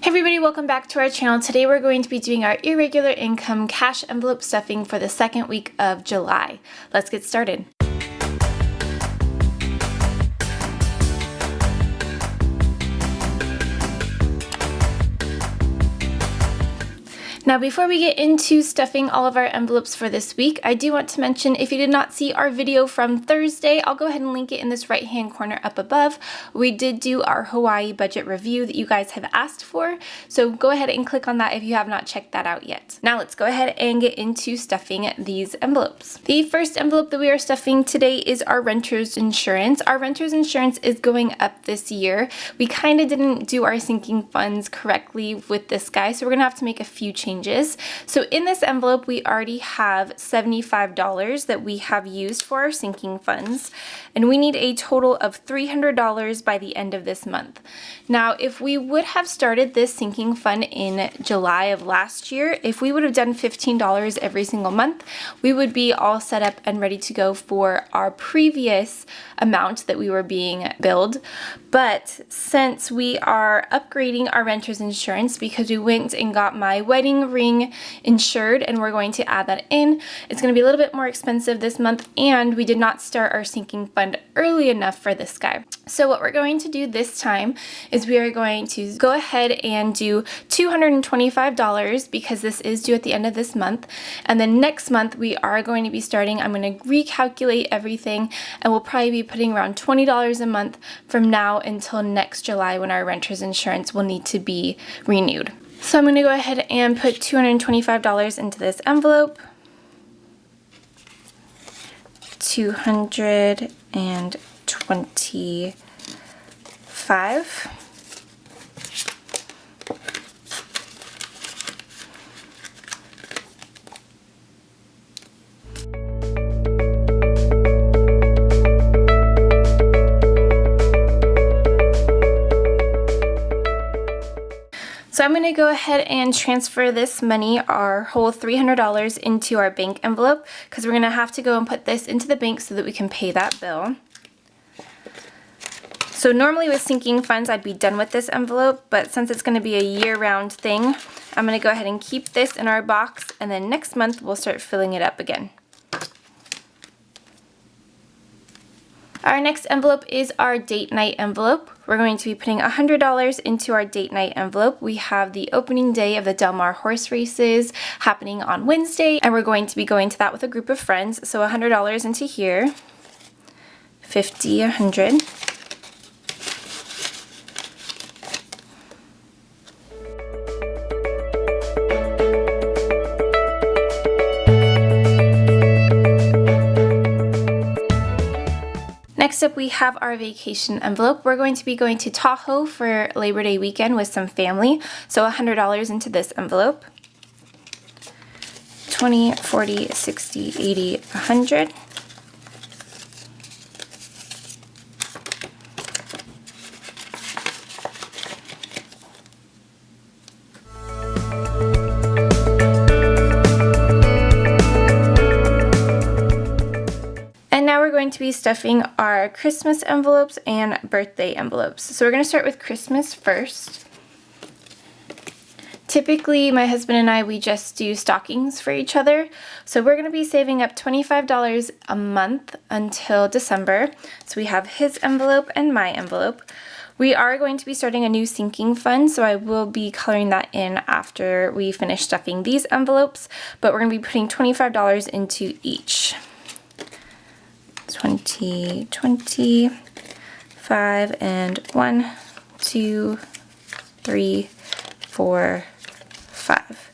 Everybody, welcome back to our channel. Today we're going to be doing our irregular income cash envelope stuffing for the second week of July. Let's get started. Now, before we get into stuffing all of our envelopes for this week, I do want to mention if you did not see our video from Thursday, I'll go ahead and link it in this right-hand corner up above. We did do our Hawaii budget review that you guys have asked for, so go ahead and click on that if you have not checked that out yet. Now let's go ahead and get into stuffing these envelopes. The first envelope that we are stuffing today is our renter's insurance. Our renter's insurance is going up this year. We kind of didn't do our sinking funds correctly with this guy, so we're gonna have to make a few changes. So in this envelope, we already have $75 that we have used for our sinking funds, and we need a total of $300 by the end of this month. Now, if we would have started this sinking fund in July of last year, if we would have done $15 every single month, we would be all set up and ready to go for our previous amount that we were being billed. But since we are upgrading our renter's insurance because we went and got my wedding ring insured and we're going to add that in, it's going to be a little bit more expensive this month, and we did not start our sinking fund early enough for this guy. So what we're going to do this time is we are going to go ahead and do $225 because this is due at the end of this month, and then next month we are going to be starting, I'm going to recalculate everything, and we'll probably be putting around $20 a month from now until next July when our renter's insurance will need to be renewed. So I'm going to go ahead and put $225 into this envelope. $225. So I'm going to go ahead and transfer this money, our whole $300, into our bank envelope because we're going to have to go and put this into the bank so that we can pay that bill. So normally with sinking funds, I'd be done with this envelope, but since it's going to be a year-round thing, I'm going to go ahead and keep this in our box, and then next month we'll start filling it up again. Our next envelope is our date night envelope. We're going to be putting $100 into our date night envelope. We have the opening day of the Del Mar horse races happening on Wednesday, and we're going to be going to that with a group of friends. So $100 into here, 50, 100. Next up, we have our vacation envelope. We're going to be going to Tahoe for Labor Day weekend with some family, so $100 into this envelope. 20, 40, 60, 80, 100. Now we're going to be stuffing our Christmas envelopes and birthday envelopes. So we're going to start with Christmas first. Typically, my husband and I, we just do stockings for each other. So we're going to be saving up $25 a month until December. So we have his envelope and my envelope. We are going to be starting a new sinking fund, so I will be coloring that in after we finish stuffing these envelopes, but we're going to be putting $25 into each. 20, 25, and 1, 2, 3, 4, 5.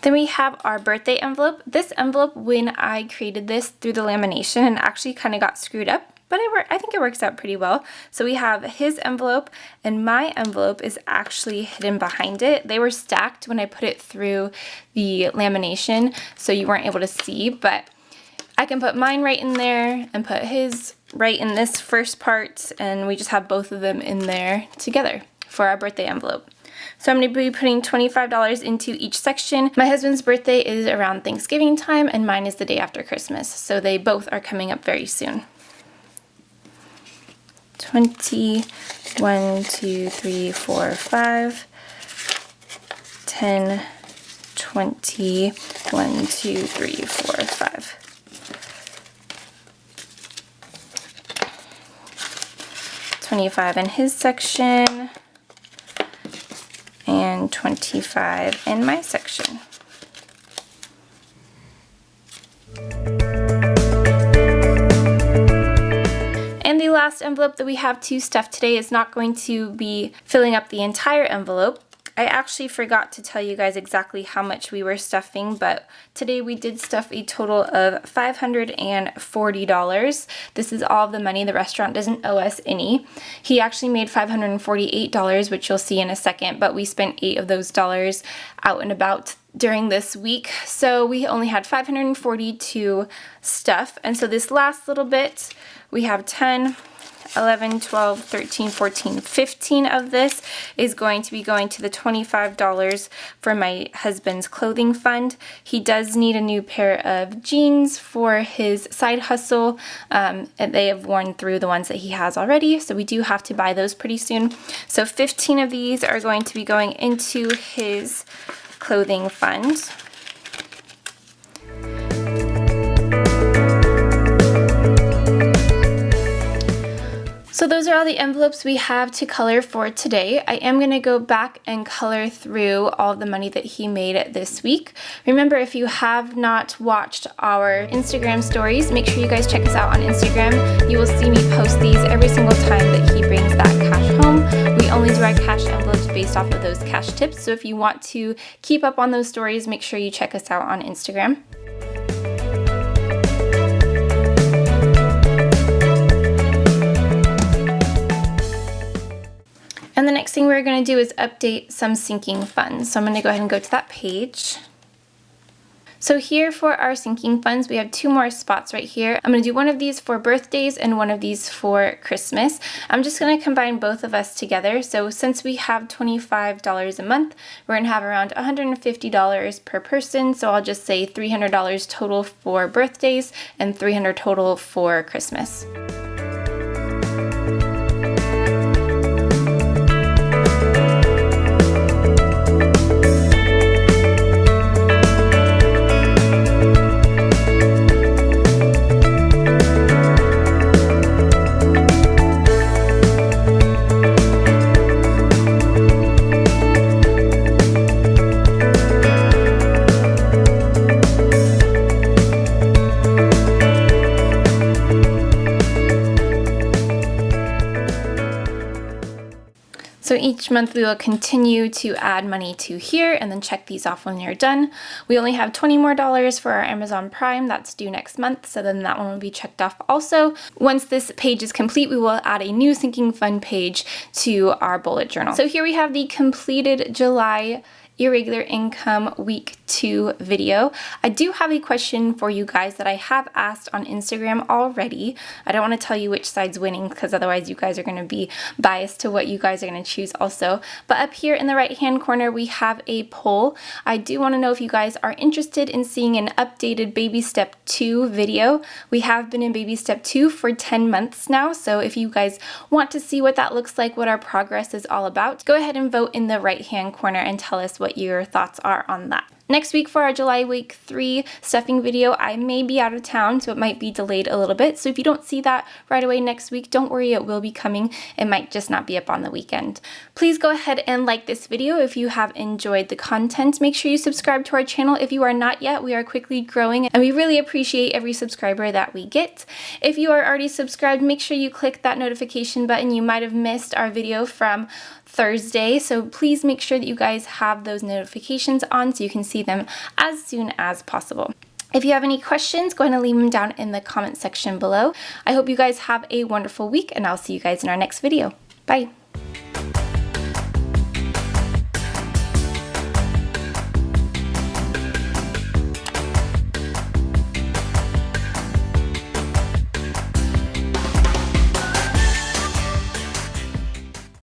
Then we have our birthday envelope. This envelope, when I created this through the lamination, and actually kind of got screwed up, but I think it works out pretty well. So we have his envelope, and my envelope is actually hidden behind it. They were stacked when I put it through the lamination, so you weren't able to see, but I can put mine right in there and put his right in this first part, and we just have both of them in there together for our birthday envelope. So I'm going to be putting $25 into each section. My husband's birthday is around Thanksgiving time, and mine is the day after Christmas, so they both are coming up very soon. 20, 1, 2, 3, 4, 5, 10, 20, 1, 2, 3, 4, 5. 25 in his section, and 25 in my section. And the last envelope that we have to stuff today is not going to be filling up the entire envelope. I actually forgot to tell you guys exactly how much we were stuffing, but today we did stuff a total of $540. This is all of the money. The restaurant doesn't owe us any. He actually made $548, which you'll see in a second, but we spent $8 of those dollars out and about during this week. So we only had $540 to stuff. And so this last little bit, we have 10, 11, 12, 13, 14, 15 of this is going to be going to the $25 for my husband's clothing fund. He does need a new pair of jeans for his side hustle, and they have worn through the ones that he has already, so we do have to buy those pretty soon. So 15 of these are going to be going into his clothing fund. So those are all the envelopes we have to color for today. I am going to go back and color through all the money that he made this week. Remember, if you have not watched our Instagram stories, make sure you guys check us out on Instagram. You will see me post these every single time that he brings that cash home. We only do our cash envelopes based off of those cash tips. So if you want to keep up on those stories, make sure you check us out on Instagram. And the next thing we're going to do is update some sinking funds. So I'm going to go ahead and go to that page. So here for our sinking funds, we have 2 more spots right here. I'm going to do one of these for birthdays and one of these for Christmas. I'm just going to combine both of us together. So since we have $25 a month, we're going to have around $150 per person. So I'll just say $300 total for birthdays and $300 total for Christmas. So each month we will continue to add money to here and then check these off when you're done. We only have $20 more for our Amazon Prime. That's due next month, so then that one will be checked off also. Once this page is complete, we will add a new sinking fund page to our bullet journal. So here we have the completed July Irregular Income Week 2 video. I do have a question for you guys that I have asked on Instagram already. I don't want to tell you which side's winning because otherwise you guys are going to be biased to what you guys are going to choose also. But up here in the right hand corner we have a poll. I do want to know if you guys are interested in seeing an updated baby step 2 video. We have been in baby step 2 for 10 months now, so if you guys want to see what that looks like, what our progress is all about, go ahead and vote in the right hand corner and tell us what your thoughts are on that. Next week for our July week 3 stuffing video, I may be out of town, so it might be delayed a little bit. So if you don't see that right away next week, don't worry, it will be coming. It might just not be up on the weekend. Please go ahead and like this video if you have enjoyed the content. Make sure you subscribe to our channel if you are not yet. We are quickly growing and we really appreciate every subscriber that we get. If you are already subscribed, make sure you click that notification button. You might have missed our video from Thursday, so please make sure that you guys have those notifications on so you can see them as soon as possible. If you have any questions, go ahead and leave them down in the comment section below. I hope you guys have a wonderful week, and I'll see you guys in our next video. Bye!